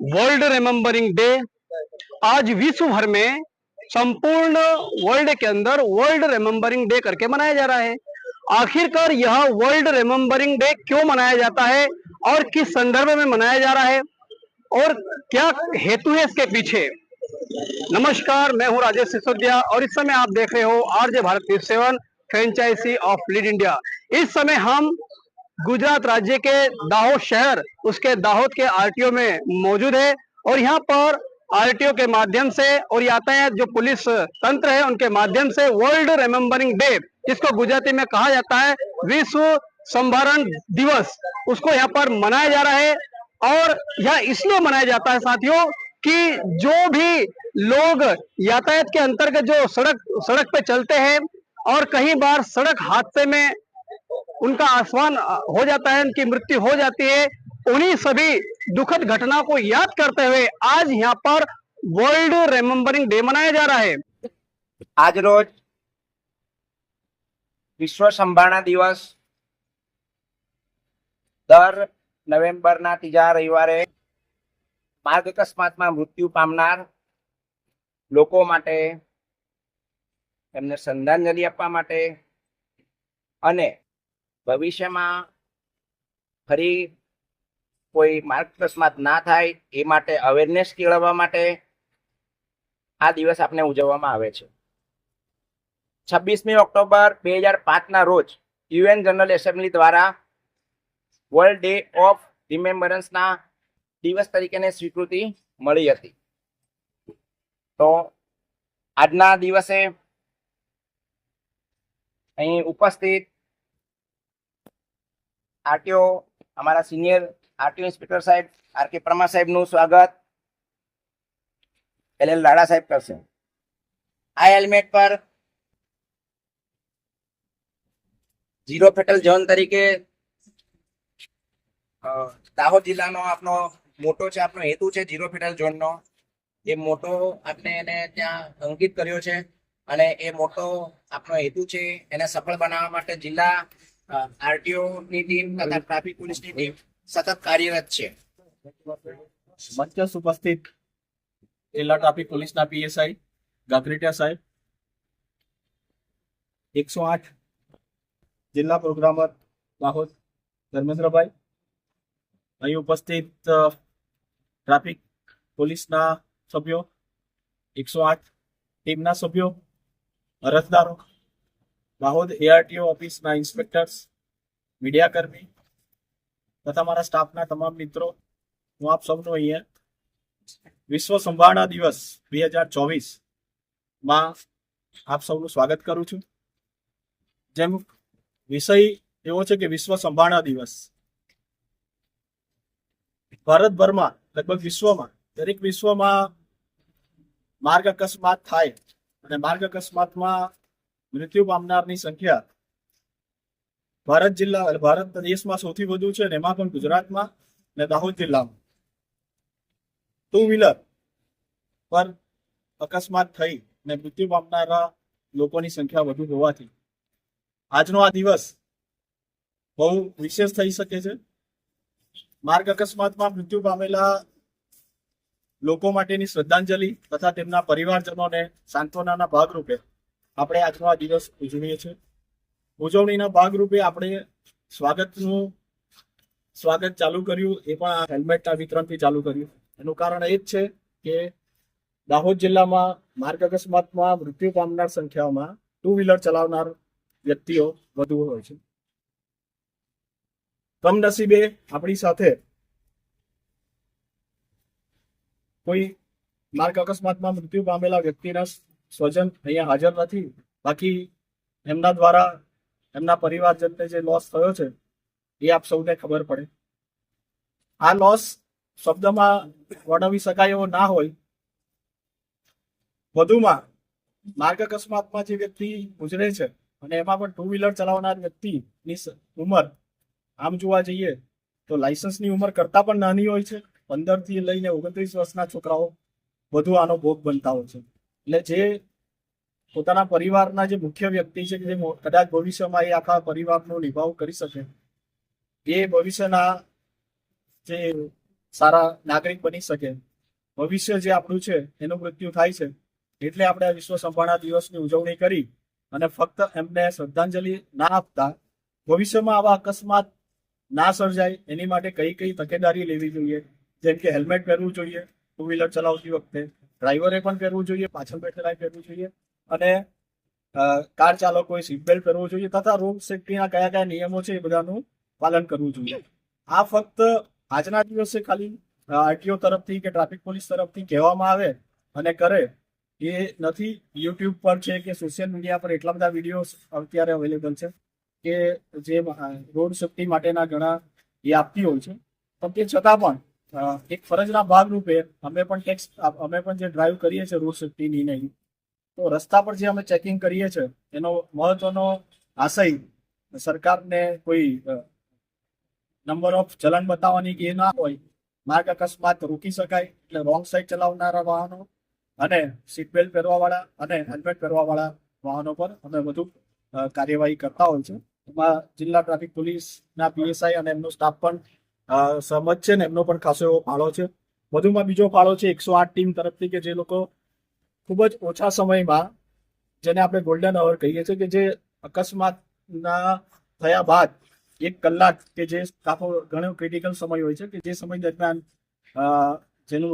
World remembering day आज विश्व भर में संपूर्ण वर्ल्ड के अंदर वर्ल्ड रिमेम्बरिंग डे करके मनाया जा रहा है। आखिरकार यह वर्ल्ड रिमेम्बरिंग डे क्यों मनाया जाता है और किस संदर्भ में मनाया जा रहा है और क्या हेतु है इसके पीछे। नमस्कार, मैं हूं राजेश सिसोदिया और इस समय आप देख रहे हो RJ Bharat news 7 franchisee of lead India. इस समय हम गुजरात राज्य के दाहोद शहर उसके दाहोद के आरटीओ में मौजूद है और यहाँ पर आरटीओ के माध्यम से और यातायात जो पुलिस तंत्र है उनके माध्यम से वर्ल्ड रिमेम्बरिंग डे, जिसको गुजराती में कहा जाता है विश्व संभारण दिवस, उसको यहाँ पर मनाया जा रहा है। और यह इसलिए मनाया जाता है साथियों कि जो भी लोग यातायात के अंतर्गत जो सड़क पे चलते हैं और कई बार सड़क हादसे में उनका आसमान हो जाता है, उनकी मृत्यु हो जाती है, उन्हीं सभी दुखद घटना को याद करते हुए आज यहाँ पर वर्ल्ड रिमेम्बरिंग डे मनाया जा रहा है। आज रोज विश्व संभारणा दिवस दर नवेम्बરના ત્રીજા રવિવારે માર્ગ અકસ્માતમાં મૃત્યુ પામનાર લોકો માટે એમને શ્રદ્ધાંજલિ આપવા માટે અને ભવિષ્યમાં ફરી કોઈ માર્ગ અકસ્માત ના થાય એ માટે અવેરનેસ કેળવવા માટે આ દિવસ આપણે ઉજવવામાં આવે છે। 26મી ઓક્ટોબર 2005ના રોજ યુએન જનરલ એસેમ્બલી દ્વારા વર્લ્ડ ડે ઓફ રિમેમ્બરન્સના દિવસ તરીકેની સ્વીકૃતિ મળી હતી। તો આજના દિવસે અહીં ઉપસ્થિત આરટીઓ અમારા સિનિયર આરટીઓ ઇન્સ્પેક્ટર સાહેબ આરકે પરમાર સાહેબનું સ્વાગત એલએલ લાડા સાહેબ કરશે। આ હેલ્મેટ પર ઝીરો ફેટલ ઝોન તરીકે દાહોદ જિલ્લાનો આપનો મોટો છે, આપનો હેતુ છે ઝીરો ફેટલ ઝોનનો। એ મોટો આપણે એને ત્યાં અંકિત કર્યો છે અને એ મોટો આપનો હેતુ છે એને સફળ બનાવવા માટે જિલ્લા આરટીઓ ની ટીમ તથા ટ્રાફિક પોલીસની ટીમ સતત કાર્યરત છે। મંચ ઉપસ્થિત જિલ્લા ટ્રાફિક પોલીસના પીએસઆઈ ગાગરેટિયા સાહેબ, 108 જિલ્લા પ્રોગ્રામર દાહોદ ધર્મેન્દ્રભાઈ, અહીં ઉપસ્થિત ટ્રાફિક પોલીસના સભ્યો, 108 ટીમના સભ્યો, અરજદારો, દાહોદ એઆરટીઓ ઓફિસના ઇન્સ્પેક્ટર્સ, મીડિયાકર્મી તથા મારા સ્ટાફના તમામ મિત્રો, હું આપ સૌનું અહીંયા વિશ્વ સંભારણા દિવસ 2024 માં આપ સૌનું સ્વાગત કરું છું। જેમ વિષય એવો છે કે વિશ્વ સંભારણા દિવસ ભારતભરમાં લગભગ વિશ્વમાં દરેક વિશ્વમાં માર્ગ અકસ્માત થાય અને માર્ગ અકસ્માતમાં મૃત્યુ પામનારની સંખ્યા ભારત દેશમાં સૌથી વધુ છે, એમાં પણ ગુજરાતમાં અને દાહોદ જિલ્લામાં ટુ વ્હીલર પર અકસ્માત થઈ અને મૃત્યુ પામનારા લોકોની સંખ્યા વધુ હોવાથી આજનો આ દિવસ બહુ વિશેષ થઈ શકે છે। માર્ગ અકસ્માતમાં મૃત્યુ પામેલા લોકો માટેની શ્રદ્ધાંજલિ તથા તેમના પરિવારજનોને સાંત્વનાના ભાગરૂપે આપણે આજનો આ દિવસ ઉજવીએ છીએ। ઉજવણીના ભાગરૂપે આપણે સ્વાગત ચાલુ કર્યું, એ પણ હેલ્મેટના વિતરણથી ચાલુ કર્યું। એનું કારણ એ જ છે કે દાહોદ જિલ્લામાં માર્ગ અકસ્માતમાં મૃત્યુ પામનાર સંખ્યામાં ટુ વ્હીલર ચલાવનાર વ્યક્તિઓ વધુ હોય છે। કમનસીબે આપણી સાથે કોઈ માર્ગ અકસ્માતમાં મૃત્યુ પામેલા વ્યક્તિના સ્વજન અહીંયા હાજર નથી, બાકી એમના દ્વારા એમના પરિવારજનને જે લોસ થયો છે એ આપ સૌને ખબર પડે। આ લોસ શબ્દમાં વર્ણવી શકાય એવો ના હોય। વધુમાં માર્ગ અકસ્માતમાં જે વ્યક્તિ ગુજરે છે અને એમાં પણ ટુ વ્હીલર ચલાવનાર વ્યક્તિની ઉંમર આમ જોવા જઈએ તો લાયસન્સની ઉંમર કરતાં પણ નાની હોય છે। 15 થી લઈને 29 વર્ષના છોકરાઓ વધુ આનો ભોગ બનતા હોય છે। એટલે જે પોતાના પરિવારના જે મુખ્ય વ્યક્તિ છે કે જે કદાચ ભવિષ્યમાં એ આખા પરિવારનો નિભાવ કરી શકે, એ ભવિષ્યના જે સારા નાગરિક બની શકે. ભવિષ્ય જે આપણું છે એનું મૃત્યુ થાય છે, એટલે આપણે આ વિશ્વ સંભાળના દિવસની ઉજવણી કરી અને ફક્ત એમને શ્રદ્ધાંજલિ ના આપતા ભવિષ્યમાં આવા અકસ્માત ના સર્જાય એની માટે કઈ કઈ તકેદારી લેવી જોઈએ, જેમ કે હેલ્મેટ પહેરવું જોઈએ ટુ વ્હીલર ચલાવતી વખતે, ડ્રાઈવરે પણ પહેરવું જોઈએ, પાછળ બેઠેલા પહેરવું જોઈએ, અને કાર ચાલકોએ સીટ બેલ્ટ પહેરવું જોઈએ, તથા રોડ સેફ્ટીના કયા કયા નિયમો છે એ બધાનું પાલન કરવું જોઈએ. આ ફક્ત આજના દિવસે ખાલી આરટીઓ તરફથી કે ટ્રાફિક પોલીસ તરફથી કહેવામાં આવે અને કરે એ નથી. યુટ્યુબ પર છે કે સોશિયલ મીડિયા પર એટલા બધા વિડીયો અત્યારે અવેલેબલ છે કે જે રોડ સેફ્ટી માટેના ઘણા એ આપતી હોય છે, પણ તે છતાં પણ એક ફરજના ભાગરૂપે અમે પણ જે ડ્રાઈવ કરીએ છીએ રોડ સેફ્ટીની નહીં, તો રસ્તા પર જે અમે ચેકિંગ કરીએ છીએ એનો મહત્વનો આશય સરકારને કોઈ નંબર ઓફ ચલણ બતાવવાની કે ના હોય, માર્ગ અકસ્માત રોકી શકાય એટલે રોંગ સાઈડ ચલાવનારા વાહનો અને સીટ બેલ્ટ પહેરવાવાળા અને હેલ્મેટ પહેરવાવાળા વાહનો પર અમે વધુ કાર્યવાહી કરતા હોય છે. એમાં જિલ્લા ટ્રાફિક પોલીસના પીએસઆઈ અને એમનો સ્ટાફ પણ સહમત છે ને એમનો પણ ખાસો એવો ફાળો છે. વધુમાં બીજો ફાળો છે 108 ટીમ તરફથી કે જે લોકો ખૂબ જ ઓછા સમયમાં, જેને આપણે ગોલ્ડન અવર કહીએ છીએ, કે જે અકસ્માતના થયા બાદ 1 કલાક કે જે ઘણો ક્રિટિકલ સમય હોય છે, કે જે સમય દરમિયાન જેનું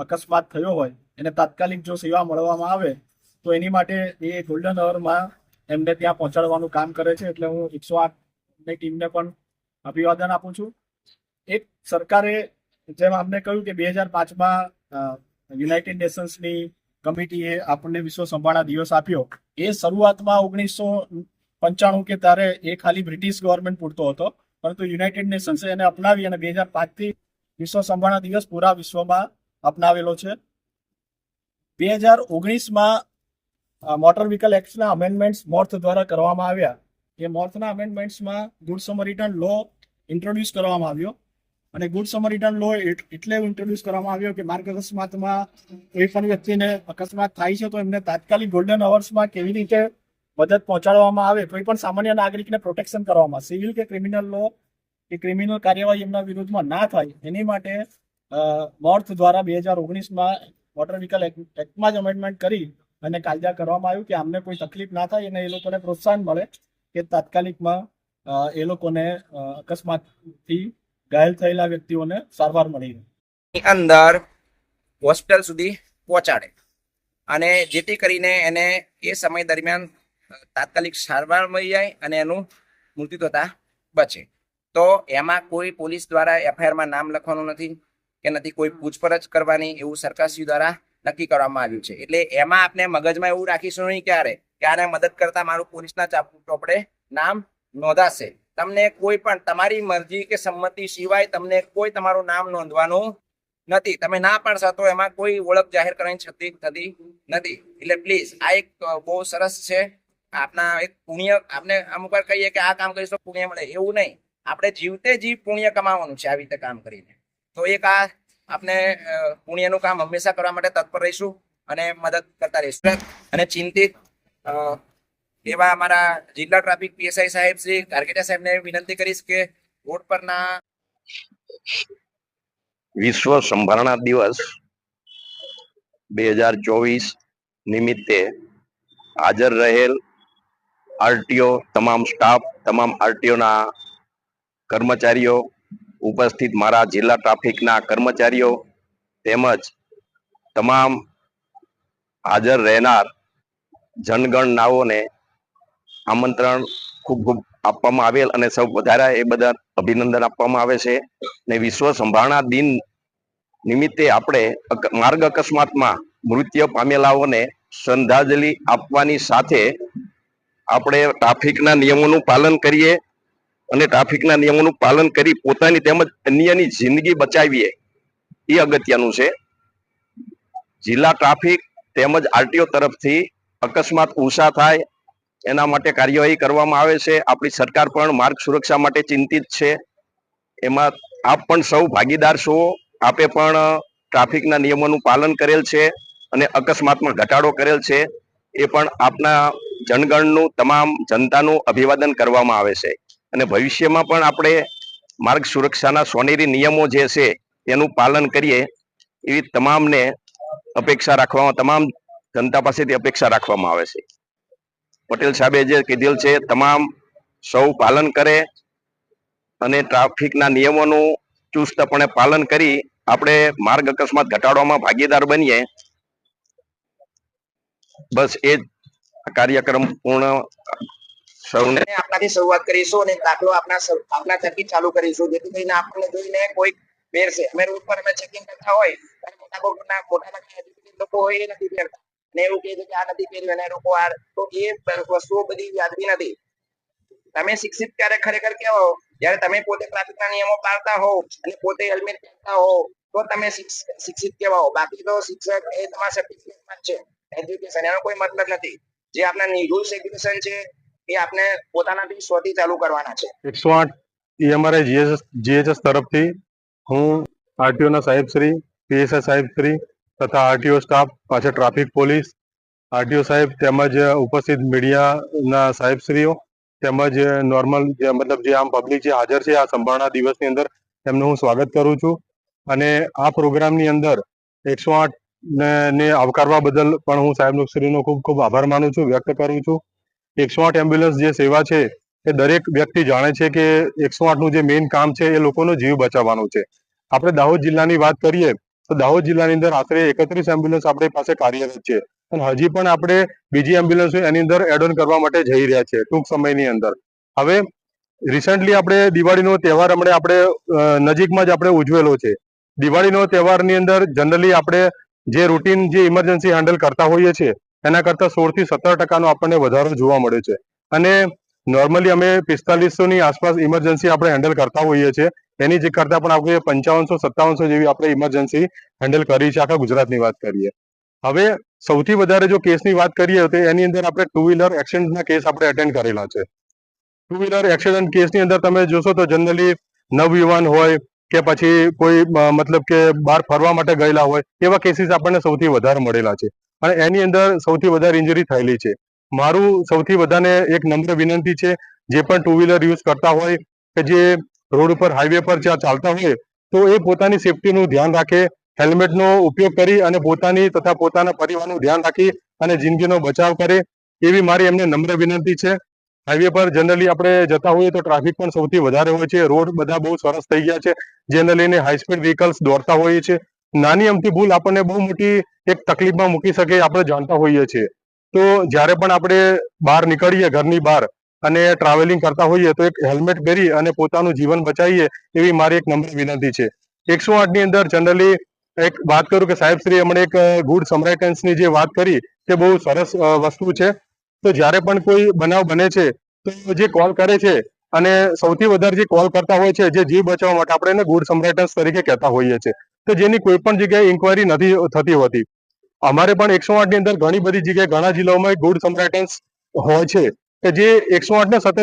અકસ્માત થયો હોય એને તાત્કાલિક જો સેવા મળવામાં આવે તો એની માટે એ ગોલ્ડન અવરમાં એમને ત્યાં પહોંચાડવાનું કામ કરે છે. એટલે હું 108ની ટીમને પણ અભિવાદન આપું છું. એક સરકારે જેમ આપણે કહ્યું કે 2005માં યુનાઇટેડ નેશન્સની કમિટીએ આપણને વિશ્વ સંભાળના દિવસ આપ્યો. એ શરૂઆતમાં 1995 કે ત્યારે એ ખાલી બ્રિટિશ ગવર્મેન્ટ પૂરતો હતો, પરંતુ યુનાઇટેડ નેશન્સે એને અપનાવી અને 2005થી વિશ્વ સંભાળના દિવસ પૂરા વિશ્વમાં અપનાવેલો છે. 2019માં મોટર વ્હીકલ એક્ટના અમેન્ડમેન્ટ્સ મોર્થ દ્વારા કરવામાં આવ્યા. એ મોર્થના અમેન્ડમેન્ટ્સમાં ગુડ સમરીટન લો ઇન્ટ્રોડ્યુસ કરવામાં આવ્યો, અને ગુડ સમરીટન લો એટલે ઇન્ટ્રોડ્યુસ કરવામાં આવ્યો કે માર્ગ અકસ્માતમાં કોઈ પણ વ્યક્તિને અકસ્માત થાય છે તો એમને તાત્કાલિક ગોલ્ડન અવર્સમાં કેવી રીતે મદદ પહોંચાડવામાં આવે, કોઈ પણ સામાન્ય નાગરિકને પ્રોટેક્શન કરવામાં, સિવિલ કે ક્રિમિનલ લો કે ક્રિમિનલ કાર્યવાહી એમના વિરુદ્ધમાં ના થાય એની માટે મોર્થ દ્વારા 2019માં મોટર વ્હીકલ એક્ટમાં જ અમેન્ડમેન્ટ કરી અને કાયદા કરવામાં આવ્યું કે આમને કોઈ તકલીફ ના થાય અને એ લોકોને પ્રોત્સાહન મળે કે તાત્કાલિકમાં એ લોકોને અકસ્માતથી ઘાયલ થયેલા વ્યક્તિઓને સારવાર મળી રહે. અંદર હોસ્પિટલ સુધી પહોંચાડે અને જેથી કરીને એને એ સમય દરમિયાન તાત્કાલિક સારવાર મળી જાય અને એનું મૃત્યુ થતા બચે. તો એમાં કોઈ પોલીસ દ્વારા એફઆઈઆરમાં નામ લખવાનું નથી કે નથી કોઈ પૂછપરછ કરવાની, એવું સરકારશ્રી દ્વારા નક્કી કરવામાં આવ્યું છે. એટલે એમાં આપણે મગજમાં એવું રાખીશું નહીં ક્યારે કે આને મદદ કરતા મારું પોલીસના ચોપડે નામ નોંધાશે. તમને કોઈ પણ તમારી મરજી કે સંમતિ સિવાય તમને કોઈ તમારું નામ નોંધવાનું નથી. તમે ના પાડશો તો એમાં કોઈ ઓળખ જાહેર કરવાની થતી નથી. એટલે પ્લીઝ આ એક બહુ સરસ છે આપના એક પુણ્ય. આપણે અમુક વાર કહીએ કે આ કામ કરીશું પુણ્ય મળે, એવું નહીં. આપણે જીવતે જીવ પુણ્ય કમાવાનું છે આવી રીતે કામ કરીને. તો એક આ આપણે પુણ્યનું કામ હંમેશા કરવા માટે તત્પર રહીશું અને મદદ કરતા રહીશું. અને ચિંતિત એવા અમારા જિલ્લા ટ્રાફિક પીએસઆઈ સાહેબ શ્રી કારકેટિયા સાહેબને વિનંતી કરીશ કે રોડ પરના વિશ્વ સંભાળના દિવસ 2024 નિમિત્તે હાજર રહેલ આરટીઓ તમામ સ્ટાફ, તમામ આરટીઓના કર્મચારીઓ, ઉપસ્થિત મારા જિલ્લા ટ્રાફિકના કર્મચારીઓ તેમજ તમામ હાજર રહેનાર જનગણનાઓને આમંત્રણ ખૂબ ખૂબ આપવામાં આવેલ અને સૌ વધારે એ બધા અભિનંદન આપવામાં આવે છે. ને વિશ્વ સંભાળના દિન નિમિત્તે આપણે માર્ગ અકસ્માતમાં મૃત્યુ પામેલાઓને શ્રદ્ધાંજલિ આપવાની સાથે આપણે ટ્રાફિકના નિયમોનું પાલન કરીએ અને ટ્રાફિકના નિયમોનું પાલન કરી પોતાની તેમજ અન્યની જિંદગી બચાવીએ એ અગત્યનું છે. જિલ્લા ટ્રાફિક તેમજ આરટીઓ તરફથી અકસ્માત ઓછા થાય એના માટે કાર્યવાહી કરવામાં આવે છે. આપણી સરકાર પણ માર્ગ સુરક્ષા માટે ચિંતિત છે. એમાં આપ પણ સૌ ભાગીદાર છો. આપે પણ ટ્રાફિકના નિયમોનું પાલન કરેલ છે અને અકસ્માતમાં ઘટાડો કરેલ છે. એ પણ આપના જનગણનું, તમામ જનતાનું અભિવાદન કરવામાં આવે છે. અને ભવિષ્યમાં પણ આપણે માર્ગ સુરક્ષાના સોનેરી નિયમો જે છે એનું પાલન કરીએ એવી તમામને અપેક્ષા રાખવામાં, તમામ જનતા પાસેથી અપેક્ષા રાખવામાં આવે છે. પટેલ સાહેબે જે કીધેલ છે તમામ સૌ પાલન કરે અને ટ્રાફિકના નિયમોનું ચુસ્તપણે પાલન કરી આપણે માર્ગ અકસ્માત ઘટાડવામાં ભાગીદાર બનીએ. બસ એ જ કાર્યક્રમ પૂર્ણ સૌને આપણાથી શરૂઆત કરીશું અને દાખલો આપણા થકી ચાલુ કરીશું, જેથી કરીને આપણને જોઈને કોઈ પહેરશે. અમે રોડ પર અમે ચેકિંગ કરતા હોય મોટાભાગના લોકો હોય એ નથી પહેરતા અને એવું કહે છે કે આ નથી પહેર્યું અને લોકો આ, તો એ વસ્તુઓ બધી વ્યાજબી નથી. તમે શિક્ષિત ક્યારે ખરેખર કેવો જ્યારે તમે પોતે ટ્રાફિકના નિયમો પાળતા હો અને પોતે હેલ્મેટ પહેરતા હો તો તમે શિક્ષિત કહેવાઓ. બાકી તો શિક્ષક એ તમારા સર્ટિફિકેટમાં જ છે, એજ્યુકેશન એનો કોઈ મતલબ નથી. જે આપણા રૂલ્સ રેગ્યુલેશન છે એ આપણે પોતાનાથી સ્વથી ચાલુ કરવાના છે. 108 અમારે જીએચએસ તરફથી હું આરટીઓના સાહેબશ્રી, પીએસઆઈ સાહેબશ્રી તથા આરટીઓ સ્ટાફ, પાછળ ટ્રાફિક પોલીસ, આરટીઓ સાહેબ તેમજ ઉપસ્થિત મીડિયાના સાહેબશ્રીઓ તેમજ નોર્મલ મતલબ જે આમ પબ્લિક જે હાજર છે આ સંભાળના દિવસની અંદર એમનું હું સ્વાગત કરું છું. અને આ પ્રોગ્રામની અંદર 108 ને આવકારવા બદલ પણ હું સાહેબ શ્રીનો ખૂબ ખૂબ આભાર માનું છું, વ્યક્ત કરું છું. 108 એમ્બ્યુલન્સ જે સેવા છે એ દરેક વ્યક્તિ જાણે છે કે 108 નું જે મેઇન કામ છે એ લોકોનો જીવ બચાવવાનું છે. આપણે દાહોદ જિલ્લાની વાત કરીએ તો દાહોદ જિલ્લાની અંદર આશરે 31 એમ્બ્યુલન્સ આપણી પાસે કાર્યરત છે અને હજી પણ આપણે બીજી એમ્બ્યુલન્સ એની અંદર એડ ઓન કરવા માટે જઈ રહ્યા છે ટૂંક સમયની અંદર. હવે રિસેન્ટલી આપણે દિવાળીનો તહેવાર હમણાં આપણે નજીકમાં જ આપણે ઉજવેલો છે. દિવાળીનો તહેવારની અંદર જનરલી આપણે જે રૂટીન જે ઇમરજન્સી હેન્ડલ કરતા હોઈએ છીએ એના કરતાં 16 થી 17% આપણને વધારો જોવા મળે છે. અને નોર્મલી અમે 4500 ની આસપાસ ઇમરજન્સી આપણે હેન્ડલ કરતા હોઈએ છીએ, એની જે કરતાં પણ આપણે 5500-5700 જેવી આપણે ઇમરજન્સી હેન્ડલ કરી છે આખા ગુજરાતની વાત કરીએ. હવે સૌથી વધારે જો કેસની વાત કરીએ તો એની અંદર આપણે 2 વ્હીલર એક્સિડન્ટના કેસ આપણે અટેન્ડ કરેલા છે. 2 વ્હીલર એક્સિડન્ટ કેસની અંદર તમે જોશો તો જનરલી નવયુવાન હોય કે પછી કોઈ મતલબ કે બહાર ફરવા માટે ગયેલા હોય એવા કેસીસ આપણને સૌથી વધારે મળેલા છે અને એની અંદર સૌથી વધારે ઇન્જરી થયેલી છે. મારું સૌથી વધારે એક નમ્ર વિનંતી છે, જે પણ 2 વ્હીલર યુઝ કરતા હોય કે જે રોડ ઉપર હાઈવે પર જ્યાં ચાલતા હોય તો એ પોતાની સેફટીનું ધ્યાન રાખે, હેલ્મેટનો ઉપયોગ કરી અને પોતાની તથા પોતાના પરિવારનું ધ્યાન રાખી અને જિંદગીનો બચાવ કરે એવી મારી એમને નમ્ર વિનંતી છે. હાઈવે પર જનરલી આપણે જતા હોઈએ તો ટ્રાફિક પણ સૌથી વધારે હોય છે, રોડ બધા બહુ સરસ થઈ ગયા છે જેને લઈને હાઈ સ્પીડ વ્હીકલ્સ દોડતા હોઈએ છે. નાની અમથી ભૂલ આપણને બહુ મોટી એક તકલીફમાં મૂકી શકે આપણે જાણતા હોઈએ છીએ. તો જ્યારે પણ આપણે બહાર નીકળીએ ઘરની બહાર અને ટ્રાવેલિંગ કરતા હોઈએ તો એક હેલ્મેટ પહેરી અને પોતાનું જીવન બચાવીએ એવી મારી એક નમ્ર વિનંતી છે. 108 ની અંદર જનરલી એક વાત કરું કે સાહેબશ્રી હમણાં એક ગુડ સમરાઇટન્સની જે વાત કરી તે બહુ સરસ વસ્તુ છે. તો જ્યારે પણ કોઈ બનાવ બને છે તો જે કોલ કરે છે અને સૌથી વધારે જે કોલ કરતા હોય છે જે જીવ બચાવવા માટે આપણે એને ગુડ સમરાઇટન્સ તરીકે કહેતા હોઈએ છીએ, તો જેની કોઈ પણ જગ્યાએ ઇન્કવાયરી નથી થતી હોતી. અમારે પણ 108 ની અંદર ઘણી બધી જગ્યાએ ઘણા જિલ્લાઓમાં ગુડ સમરાઇટન્સ હોય છે કે જે 108 ને સતત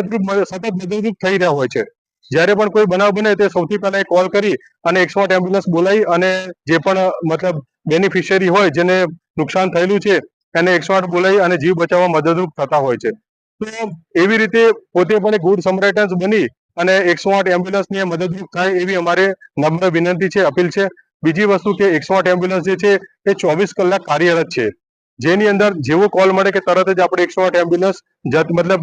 મદદરૂપ થઈ રહ્યા હોય છે. જ્યારે પણ કોઈ બનાવ બને તે સૌથી પહેલા એ કોલ કરી અને 108 એમ્બ્યુલન્સ બોલાવી અને જે પણ મતલબ બેનિફિશિયરી હોય જેને નુકસાન થયેલું છે એને 108 બોલાવી અને જીવ બચાવવા મદદરૂપ થતા હોય છે. તો એવી રીતે પોતે પણ ગુડ સમરાઇટન્સ બની અને 108 એમ્બ્યુલન્સને મદદરૂપ થાય એવી અમારે નમ્ર વિનંતી છે, અપીલ છે. બીજી વસ્તુ કે 108 એમ્બ્યુલન્સ જે છે એ 24 કલાક કાર્યરત છે, જેની અંદર જેવો કોલ મળે કે તરત જ આપણે 108 એમ્બ્યુલન્સ મતલબ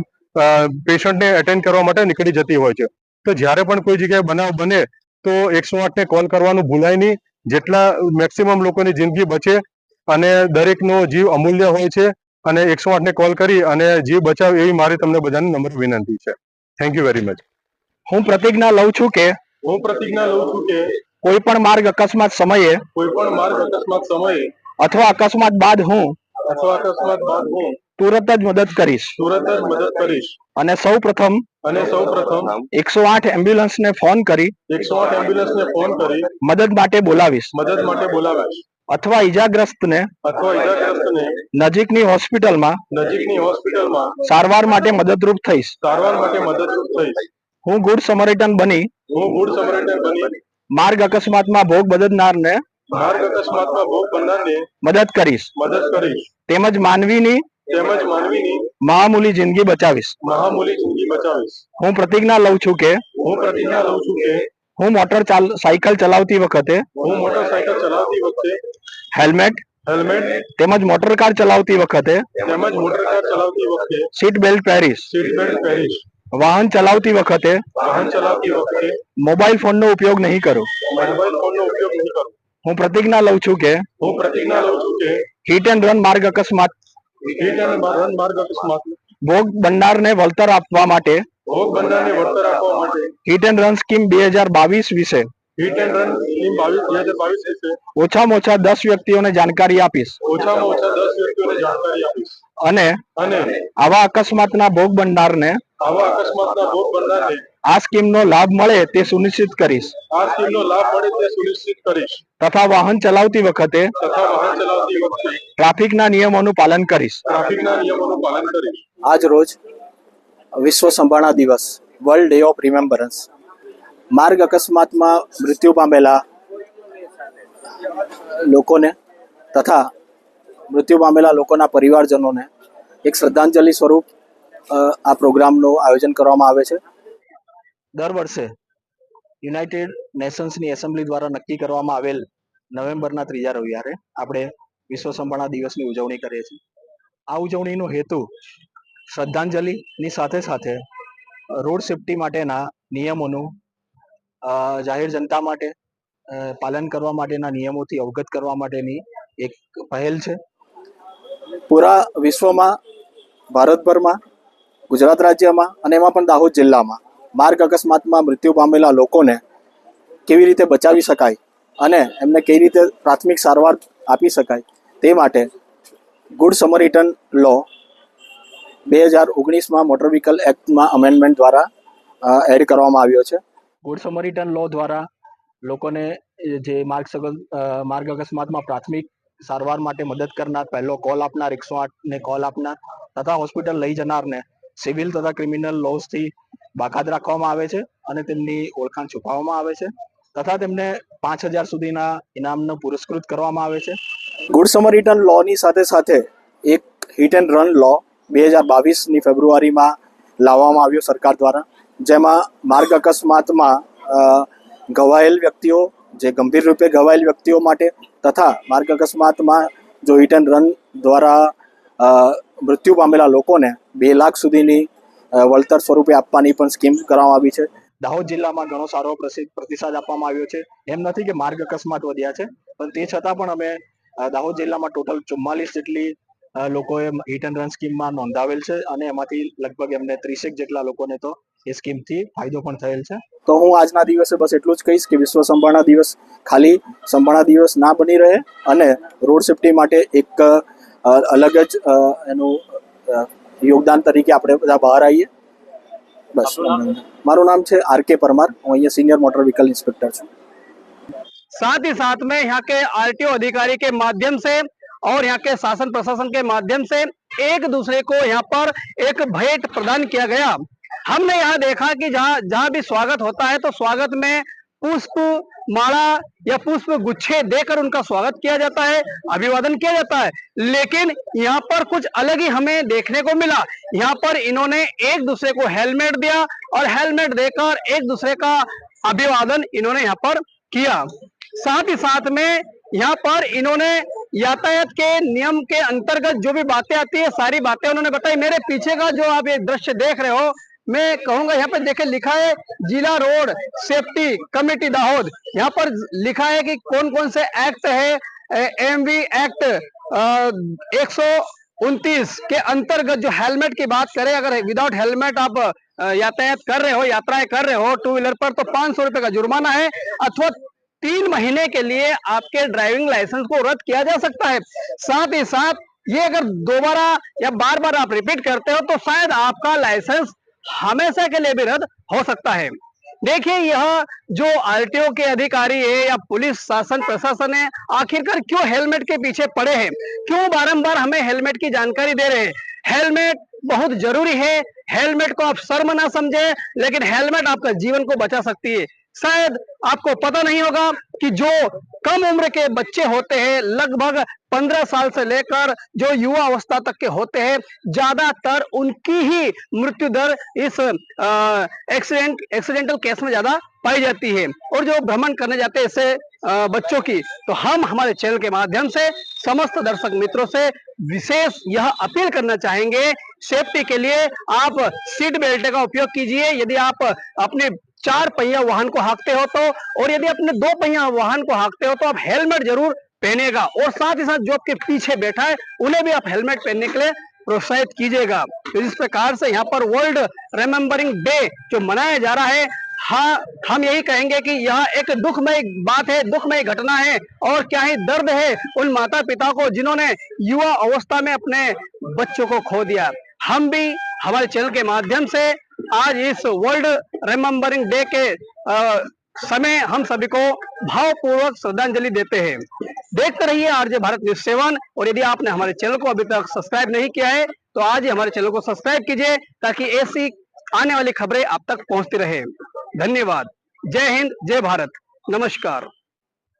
પેશન્ટને એટેન્ડ કરવા માટે નીકળી જતી હોય છે. તો જ્યારે પણ કોઈ જગ્યાએ બનાવ બને તો 108 ને કોલ કરવાનું ભૂલાય નહીં, જેટલા મેક્સિમમ લોકોની જિંદગી બચે અને દરેકનો જીવ અમૂલ્ય હોય છે અને 108 ને કોલ કરી અને જીવ બચાવ એવી મારી તમને બધાને નમ્ર વિનંતી છે. Thank you very much. હું પ્રતિજ્ઞા લઉં છું કે કોઈ પણ માર્ગ અકસ્માત સમયે અથવા અકસ્માત બાદ હું તુરત જ મદદ કરીશ અને સૌ પ્રથમ 108 એમ્બ્યુલન્સને ફોન કરી મદદ માટે બોલાવીશ અથવા ઈજાગ્રસ્તને નજીકની હોસ્પિટલમાં સારવાર માટે મદદરૂપ થઈશ. હું ગુડ સમરાઇટન બની માર્ગ અકસ્માતમાં ભોગ બદલનારને મદદ કરીશ તેમજ માનવીની મહામૂલી જિંદગી બચાવીશ. હું પ્રતિજ્ઞા લઉં છું કે હું સાયકલ ચલાવતી વખતે હું મોટરસાયકલ ચલાવતી વખતે હેલ્મેટ હેલ્મેટ તેમજ મોટર કાર ચલાવતી વખતે તેમજ મોટરકાર ચલાવતી વખતે સીટ બેલ્ટ પહેરીશ. સીટ બેલ્ટ પહેરીશ. વાહન ચલાવતી વખતે વાહન ચલાવતી વખતે મોબાઈલ ફોનનો ઉપયોગ નહીં કરું. મોબાઈલ ફોનનો ઉપયોગ નહીં કરું. હું પ્રતિજ્ઞા લઉં છું કે હું પ્રતિજ્ઞા લઉં છું કે હિટ એન્ડ રન માર્ગ અકસ્માત હિટ એન્ડ રન માર્ગ અકસ્માત ભોગ બનનારને વળતર આપવા માટે ભોગ બનનારને વળતર આપવા માટે હિટ એન્ડ રન સ્કીમ 2022 વિશે હિટ એન્ડ રન સ્કીમ 2022 વિશે ઓછામાં ઓછા 10 વ્યક્તિઓને જાણકારી આપીશ ઓછામાં ઓછા 10 વ્યક્તિઓને જાણકારી આપીશ. અને અને આવા અકસ્માતના ભોગ બનનારને આવા અકસ્માતના ભોગ બનનારને આ સ્કીમનો લાભ મળે તે સુનિશ્ચિત કરીશ. આ સ્કીમનો લાભ મળે તે સુનિશ્ચિત કરીશ. તથા વાહન ચલાવતી વખતે તથા વાહન ચલાવતી વખતે ટ્રાફિકના નિયમોનું પાલન કરીશ. ટ્રાફિકના નિયમોનું પાલન કરીશ. આજ રોજ વિશ્વ સંભાળના દિવસ વર્લ્ડ ડે ઓફ રિમેમ્બરન્સ માર્ગ અકસ્માતમાં મૃત્યુ પામેલા લોકોને તથા મૃત્યુ પામેલા લોકોના પરિવારજનોને એક શ્રદ્ધાંજલિ સ્વરૂપ આ પ્રોગ્રામનું આયોજન કરવામાં આવે છે. દર વર્ષે યુનાઇટેડ નેશન્સની એસેમ્બલી દ્વારા નક્કી કરવામાં આવેલ નવેમ્બરના 3જા રવિવારે આપણે વિશ્વ સંભાળના દિવસની ઉજવણી કરીએ છીએ. આ ઉજવણીનો હેતુ શ્રદ્ધાંજલિની સાથે સાથે રોડ સેફટી માટેના નિયમોનું જાહેર જનતા માટે પાલન કરવા માટેના નિયમોથી અવગત કરવા માટેની એક પહેલ છે. પૂરા વિશ્વમાં, ભારતભરમાં, ગુજરાત રાજ્યમાં અને એમાં પણ દાહોદ જિલ્લામાં માર્ગ અકસ્માતમાં મૃત્યુ પામેલા લોકોને કેવી રીતે બચાવી શકાય અને એમને કેવી રીતે પ્રાથમિક સારવાર આપી શકાય તે માટે ગુડ સમરિટન લો 2019માં મોટર વ્હીકલ એક્ટમાં અમેન્ડમેન્ટ દ્વારા એડ કરવામાં આવ્યો છે. ગુડ સમરિટન લો દ્વારા લોકોને જે માર્ગ અકસ્માતમાં પ્રાથમિક સારવાર માટે મદદ કરનાર, પહેલો કોલ આપનાર, 108ને કોલ આપનાર તથા હોસ્પિટલ લઈ જનારને સિવિલ તથા ક્રિમિનલ લોઝથી બાકાત રાખવામાં આવે છે અને તેમની ઓળખાણ છુપાવવામાં આવે છે તથા તેમને 5,000 સુધીના ઇનામનો પુરસ્કૃત કરવામાં આવે છે. ગુડ સમરિટન લોની સાથે સાથે એક હિટ એન્ડ રન લો 2022ની ફેબ્રુઆરીમાં લાવવામાં આવ્યો સરકાર દ્વારા, જેમાં માર્ગ અકસ્માતમાં ઘવાયેલ વ્યક્તિઓ, જે ગંભીર રૂપે ઘવાયેલ વ્યક્તિઓ માટે તથા માર્ગ અકસ્માતમાં જો હિટ એન્ડ રન દ્વારા મૃત્યુ પામેલા લોકોને 2 લાખ સુધીની વળતર સ્વરૂપે આપવાની પણ સ્કીમ કરવામાં આવી છે. દાહોદ જિલ્લામાં ઘણો સારો પ્રતિસાદ આપવામાં આવ્યો છે. એમ નથી કે માર્ગ અકસ્માત વધ્યા છે, પણ તે છતાં પણ અમે દાહોદ જિલ્લામાં ટોટલ 44 જેટલી લોકોએ હિટ એન્ડ રન સ્કીમમાં નોંધાવેલ છે અને એમાંથી લગભગ એમને 30 જેટલા લોકોને તો એ સ્કીમથી ફાયદો પણ થયેલ છે. તો હું આજના દિવસે બસ એટલું જ કહીશ કે વિશ્વ સંભાળના દિવસ ખાલી સંભાળના દિવસ ના બની રહે અને રોડ સેફટી માટે એક અલગ જ એનું યોગદાન તરીકે આપણે બધા બહાર આવીએ. બસ મારું નામ છે આર.કે. પરમાર, હું અહીંયા સિનિयर मोटर व्हीकल इंस्पेक्टर છું. साथ ही साथ में यहाँ के आरटीओ अधिकारी के माध्यम से और यहाँ के शासन प्रशासन के माध्यम से एक दूसरे को यहाँ पर एक भेंट प्रदान किया गया. हमने यहाँ देखा कि जहाँ भी स्वागत होता है तो स्वागत में पुष्प माला या पुष्प गुच्छे देकर उनका स्वागत किया जाता है, अभिवादन किया जाता है. लेकिन यहाँ पर कुछ अलग ही हमें देखने को मिला. यहाँ पर इन्होंने एक दूसरे को हेलमेट दिया और हेलमेट देकर एक दूसरे का अभिवादन इन्होंने यहाँ पर किया. साथ ही साथ में यहाँ पर इन्होंने यातायात के नियम के अंतर्गत जो भी बातें आती है सारी बातें उन्होंने बताई. मेरे पीछे का जो आप ये दृश्य देख रहे हो, मैं कहूंगा यहाँ पे देखे लिखा है जिला रोड सेफ्टी कमेटी दाहोद. यहाँ पर लिखा है कि कौन कौन से एक्ट है. एमवी एक्ट 129 के अंतर्गत जो हेलमेट की बात करें, अगर विदाउट हेलमेट आप यातायात कर रहे हो, यात्राएं कर रहे हो 2 व्हीलर पर, तो 500 रुपए का जुर्माना है अथवा 3 महीने के लिए आपके ड्राइविंग लाइसेंस को रद्द किया जा सकता है. साथ ही साथ ये अगर दोबारा या बार बार आप रिपीट करते हो तो शायद आपका लाइसेंस हमेशा के लिए भी रद्द हो सकता है. देखिए यह जो आरटीओ के अधिकारी है या पुलिस शासन प्रशासन है, आखिरकार क्यों हेलमेट के पीछे पड़े हैं, क्यों बारंबार हमें हेलमेट की जानकारी दे रहे हैं. हेलमेट बहुत जरूरी है. हेलमेट को आप शर्म ना समझे, लेकिन हेलमेट आपका जीवन को बचा सकती है. शायद आपको पता नहीं होगा कि जो कम उम्र के बच्चे होते हैं, लगभग 15 साल से लेकर जो युवा अवस्था तक के होते हैं, ज्यादातर उनकी ही मृत्यु दर इस एक्सीडेंटल केस में ज्यादा पाई जाती है। और जो भ्रमण करने जाते हैं ऐसे बच्चों की, तो हम हमारे चैनल के माध्यम से समस्त दर्शक मित्रों से विशेष यह अपील करना चाहेंगे, सेफ्टी के लिए आप सीट बेल्ट का उपयोग कीजिए। यदि आप अपने 4 पहिया वाहन को हाँकते हो तो, और यदि अपने 2 पहिया वाहन को हाँकते हो तो आप हेलमेट जरूर पहनेगा, और साथ ही साथ जो आपके पीछे बैठा है उन्हें भी आप हेलमेट पहनने के लिए प्रोत्साहित कीजिएगा। तो इस प्रकार से यहाँ पर वर्ल्ड रिमेम्बरिंग डे जो मनाया जा रहा है, हाँ, हम यही कहेंगे कि यह एक दुखमय बात है, दुखमय घटना है, और क्या ही दर्द है उन माता पिता को जिन्होंने युवा अवस्था में अपने बच्चों को खो दिया। हम भी हमारे चैनल के माध्यम से आज इस वर्ल्ड रिमेम्बरिंग डे के समय हम सभी को भावपूर्वक श्रद्धांजलि देते हैं। देखते रहिए आरजे भारत न्यूज 7, और यदि आपने हमारे चैनल को अभी तक सब्सक्राइब नहीं किया है तो आज ही हमारे चैनल को सब्सक्राइब कीजिए, ताकि ऐसी आने वाली खबरें आप तक पहुंचती रहे। धन्यवाद। जय हिंद, जय भारत, नमस्कार।